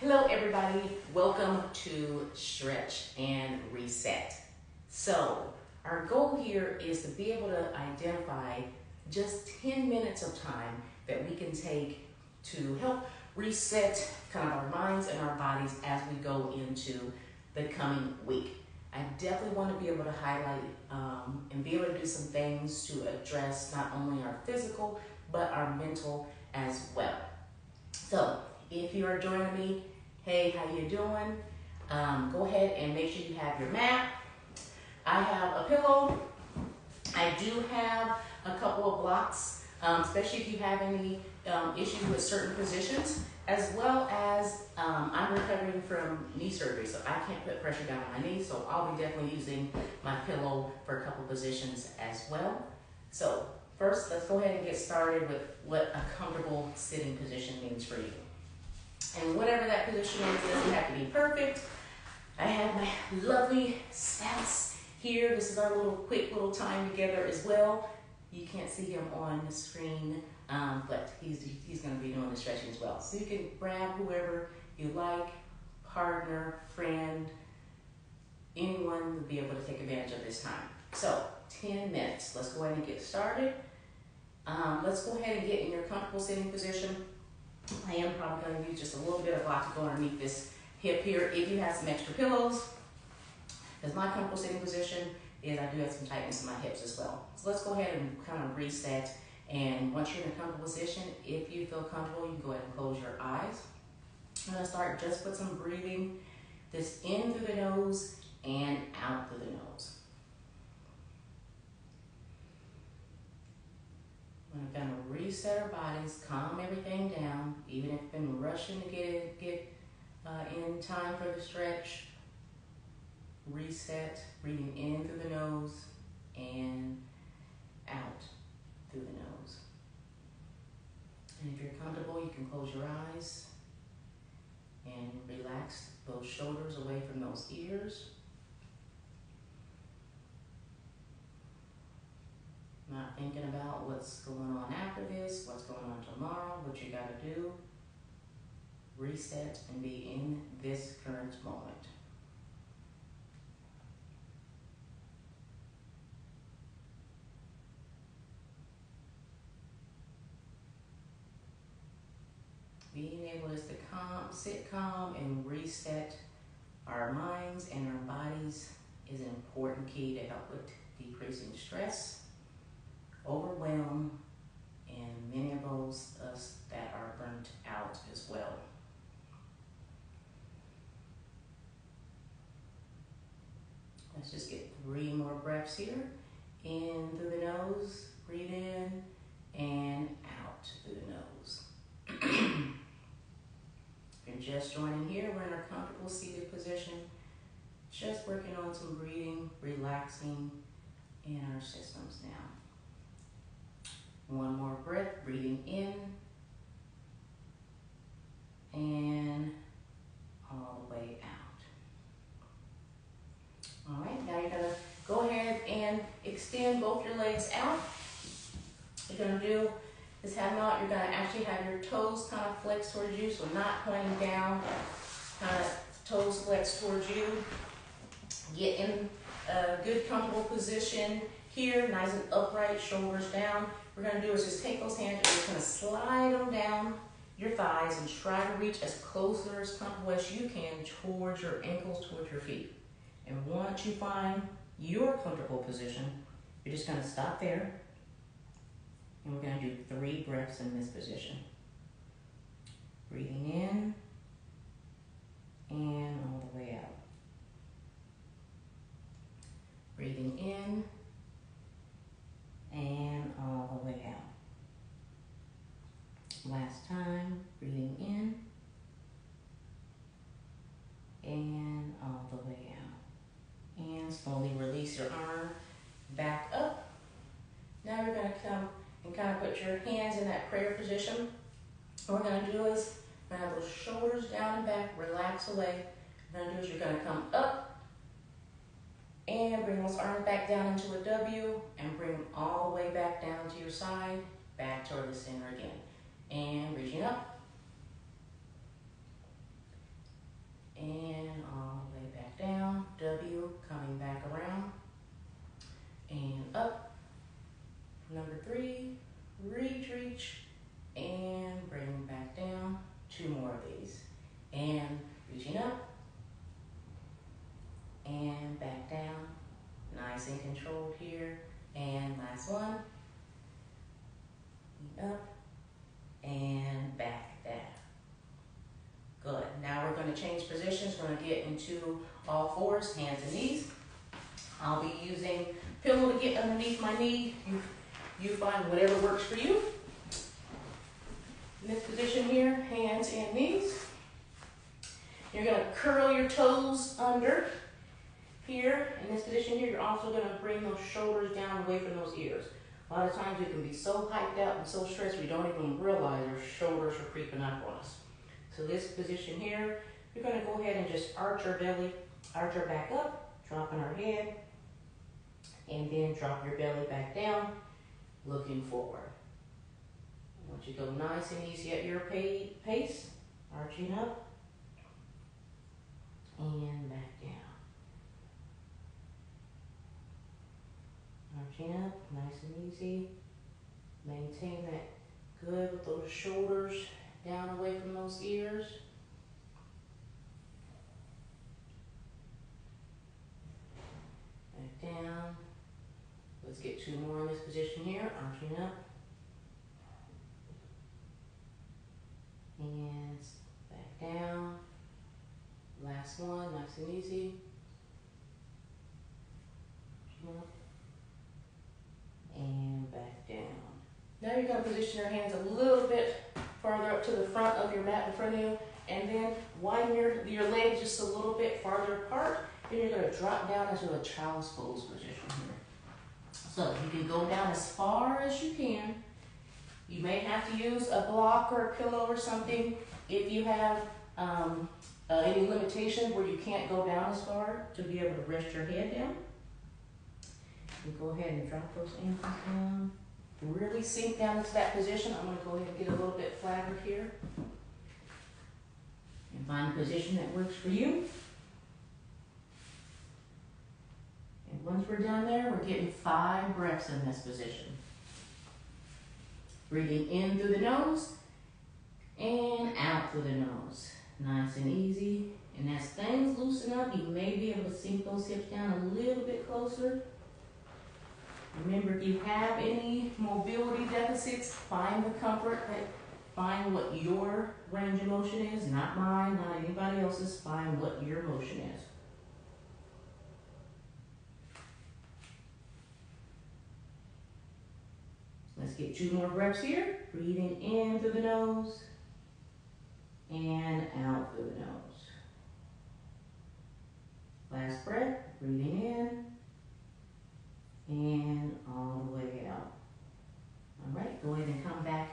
Hello everybody, welcome to Stretch and Reset. So, our goal here is to be able to identify just 10 minutes of time that we can take to help reset kind of our minds and our bodies as we go into the coming week. I definitely want to be able to highlight and be able to do some things to address not only our physical but our mental as well. So, if you are joining me, hey, how you doing? Go ahead and make sure you have your mat. I have a pillow. I do have a couple of blocks, especially if you have any issues with certain positions, as well as I'm recovering from knee surgery, so I can't put pressure down on my knees, so I'll be definitely using my pillow for a couple positions as well. So first, let's go ahead and get started with what a comfortable sitting position means for you. And whatever that position is, it doesn't have to be perfect. I have my lovely spouse here. This is our quick little time together as well. You can't see him on the screen, but he's going to be doing the stretching as well. So you can grab whoever you like, partner, friend, anyone will be able to take advantage of this time. So 10 minutes. Let's go ahead and get started. Let's go ahead and get in your comfortable sitting position. I am probably going to use just a little bit of block to go underneath this hip here. If you have some extra pillows, because my comfortable sitting position is I do have some tightness in my hips as well. So let's go ahead and kind of reset. And once you're in a comfortable position, if you feel comfortable, you can go ahead and close your eyes. I'm going to start just with some breathing. This in through the nose and out through the nose. We're going to reset our bodies, calm everything down, even if you've been rushing to get in time for the stretch. Reset, breathing in through the nose and out through the nose. And if you're comfortable, you can close your eyes and relax those shoulders away from those ears. Not thinking about what's going on after this, what's going on tomorrow, what you got to do. Reset and be in this current moment. Being able just to sit calm and reset our minds and our bodies is an important key to help with decreasing stress, overwhelm, and many of those us that are burnt out as well. Let's just get 3 more breaths here. In through the nose, breathe in, and out through the nose. If you're just joining here, we're in our comfortable seated position, just working on some breathing, relaxing in our systems now. 1 more breath, breathing in and all the way out. All right, now you're gonna go ahead and extend both your legs out. You're gonna do is have them out. You're gonna actually have your toes kind of flex towards you, so not pointing down, kind of toes flex towards you. Get in a good comfortable position here, nice and upright, shoulders down. What we're going to do is just take those hands and we're going to slide them down your thighs and try to reach as close or as comfortable as you can towards your ankles, towards your feet. And once you find your comfortable position, you're just going to stop there. And we're going to do 3 breaths in this position. Breathing in and all the way out. Breathing in and all the way out. Last time, breathing in and all the way out. And slowly release your arm back up. Now you're going to come and kind of put your hands in that prayer position. What we're going to do is, we're going to have those shoulders down and back, relax away. What you're going to do is you're going to come up and bring those arms back down into a W and bring them all the way back down to your side, back toward the center again. And reaching up and all the way back down. W, coming back around and up. Number 3, reach, and bring back down. 2 more of these. And reaching up and back down. Nice and controlled here. And last one. Up and back down. Good. Now we're going to change positions. We're going to get into all fours, hands and knees. I'll be using pillow to get underneath my knee. You find whatever works for you. In this position here, hands and knees. You're going to curl your toes under. Here, in this position here, you're also going to bring those shoulders down away from those ears. A lot of times we can be so hyped out and so stressed we don't even realize our shoulders are creeping up on us. So this position here, you're going to go ahead and just arch your belly, arch your back up, dropping our head, and then drop your belly back down, looking forward. I want you to go nice and easy at your pace, arching up and back down. Arching up, nice and easy. Maintain that good with those shoulders down away from those ears. Back down. Let's get 2 more in this position here. Arching up. And back down. Last one, nice and easy. Up. And back down. Now you're going to position your hands a little bit farther up to the front of your mat in front of you, and then widen your legs just a little bit farther apart. Then you're going to drop down into a child's pose position here. So you can go down as far as you can. You may have to use a block or a pillow or something if you have any limitations where you can't go down as far to be able to rest your head down. You go ahead and drop those ankles down. Really sink down into that position. I'm going to go ahead and get a little bit flatter here. And find a position that works for you. And once we're done there, we're getting 5 breaths in this position. Breathing in through the nose and out through the nose. Nice and easy. And as things loosen up, you may be able to sink those hips down a little bit closer. Remember, if you have any mobility deficits, find the comfort, find what your range of motion is, not mine, not anybody else's, find what your motion is. Let's get 2 more breaths here. Breathing in through the nose and out through the nose. Last breath, breathing in and all the way out. All right, go ahead and come back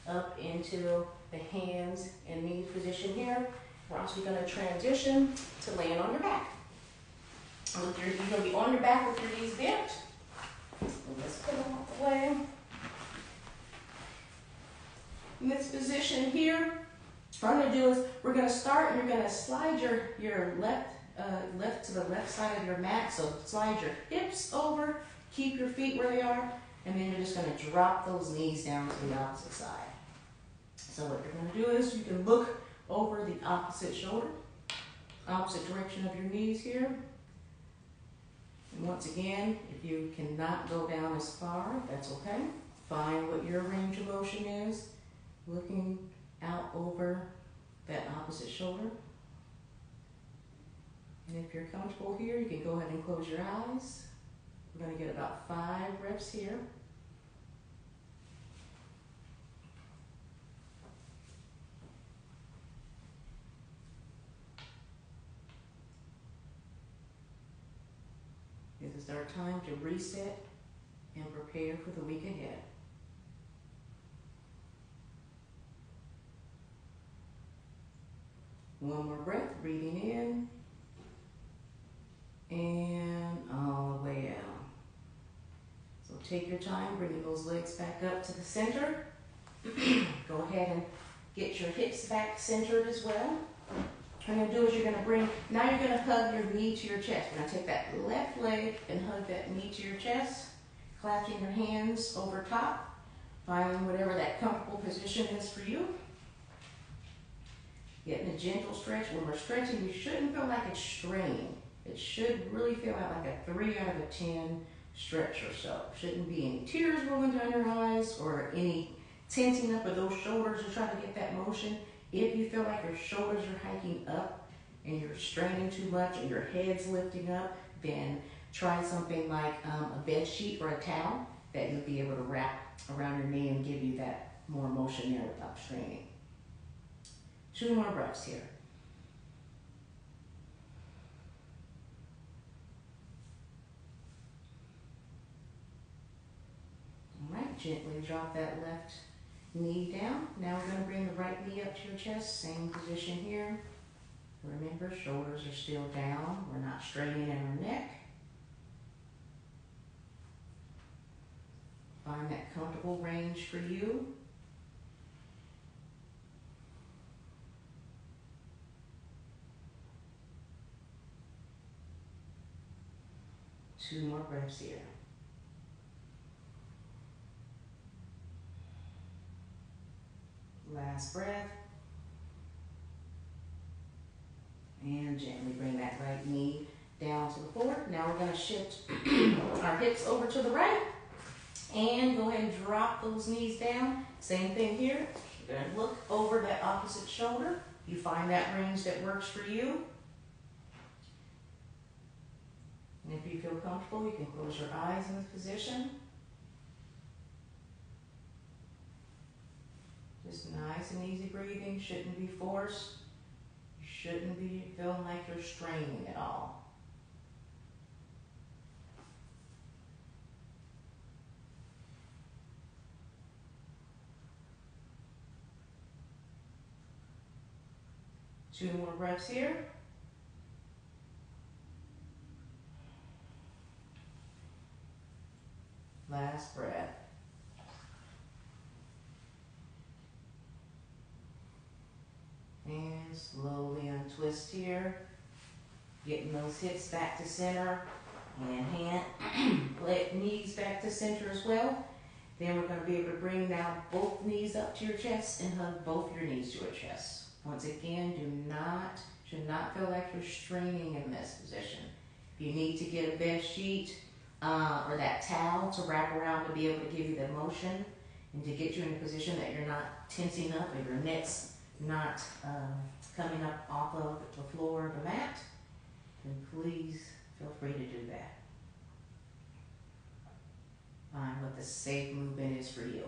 up into the hands and knees position here. We're also going to transition to laying on your back. You're going to be on your back with your knees bent. Let's put them out the way. In this position here, what I'm going to do is we're going to start and you're going to slide your left to the left side of your mat. So slide your hips over, keep your feet where they are, and then you're just going to drop those knees down to the opposite side. So what you're going to do is you can look over the opposite shoulder, opposite direction of your knees here. And once again, if you cannot go down as far, that's okay. Find what your range of motion is, looking out over that opposite shoulder. And if you're comfortable here, you can go ahead and close your eyes. We're going to get about 5 reps here. This is our time to reset and prepare for the week ahead. One more breath, breathing in and all the way out. So take your time, bringing those legs back up to the center. Go ahead and get your hips back centered as well. What you're gonna do is you're gonna now you're gonna hug your knee to your chest. We're gonna take that left leg and hug that knee to your chest, clasping your hands over top, finding whatever that comfortable position is for you. Getting a gentle stretch. When we're stretching, you shouldn't feel like it's straining. It should really feel like a 3 out of 10 stretch or so. Shouldn't be any tears rolling down your eyes or any tensing up of those shoulders to try to get that motion. If you feel like your shoulders are hiking up and you're straining too much and your head's lifting up, then try something like a bed sheet or a towel that you'll be able to wrap around your knee and give you that more motion there without straining. 2 more breaths here. All right, gently drop that left knee down. Now we're going to bring the right knee up to your chest, same position here. Remember, shoulders are still down. We're not straining in our neck. Find that comfortable range for you. Two more breaths here. Last breath. And gently bring that right knee down to the floor. Now we're going to shift our hips over to the right. And go ahead and drop those knees down. Same thing here. You're going to look over that opposite shoulder. You find that range that works for you. And if you feel comfortable, you can close your eyes in this position. Just nice and easy breathing. Shouldn't be forced. You shouldn't be feeling like you're straining at all. Two more breaths here. Last breath. And slowly untwist here. Getting those hips back to center and knees back to center as well. Then we're going to be able to bring now both knees up to your chest and hug both your knees to your chest. Once again, should not feel like you're straining in this position. If you need to get a bed sheet, or that towel to wrap around to be able to give you the motion and to get you in a position that you're not tensing up and your neck's not coming up off of the floor of the mat, then please feel free to do that. Find what the safe movement is for you.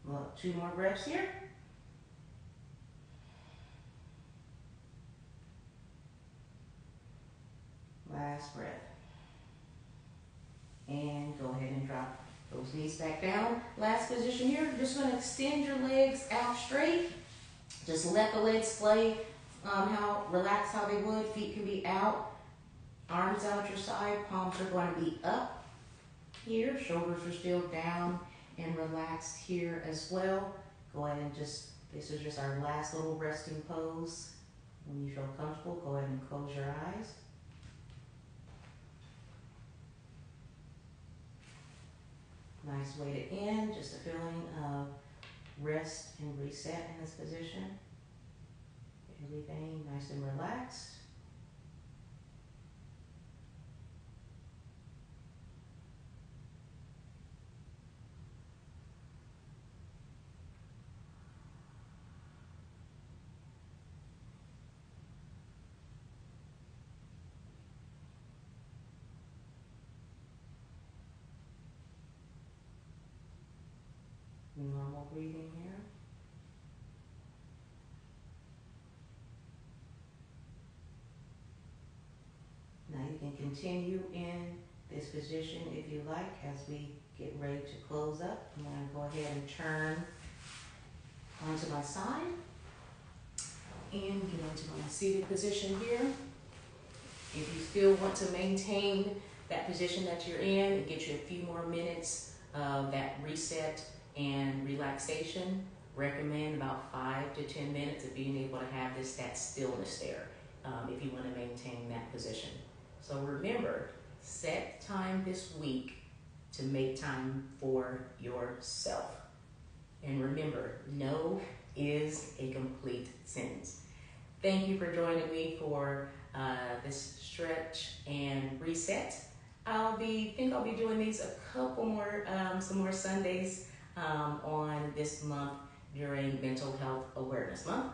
Well, 2 more breaths here. Last breath. And go ahead and drop those knees back down. Last position here. You're just going to extend your legs out straight. Just let the legs splay relax how they would. Feet can be out. Arms out your side. Palms are going to be up here. Shoulders are still down and relaxed here as well. Go ahead and this is just our last little resting pose. When you feel comfortable, go ahead and close your eyes. Nice way to end, just a feeling of rest and reset in this position. Everything nice and relaxed. Normal breathing here. Now you can continue in this position if you like as we get ready to close up. I'm going to go ahead and turn onto my side and get into my seated position here. If you still want to maintain that position that you're in and get you a few more minutes of that reset and relaxation, recommend about 5 to 10 minutes of being able to have that stillness there if you want to maintain that position. So remember, set time this week to make time for yourself. And remember, no is a complete sentence. Thank you for joining me for this stretch and reset. I'll be doing these a couple more, some more Sundays on this month during Mental Health Awareness Month.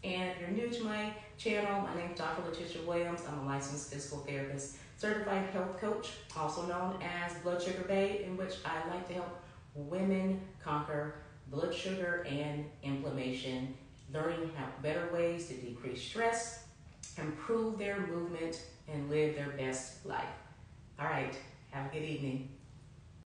And if you're new to my channel, my name is Dr. Letitia Williams. I'm a licensed physical therapist, certified health coach, also known as Blood Sugar Babe, in which I like to help women conquer blood sugar and inflammation, learning how better ways to decrease stress, improve their movement, and live their best life. All right, have a good evening.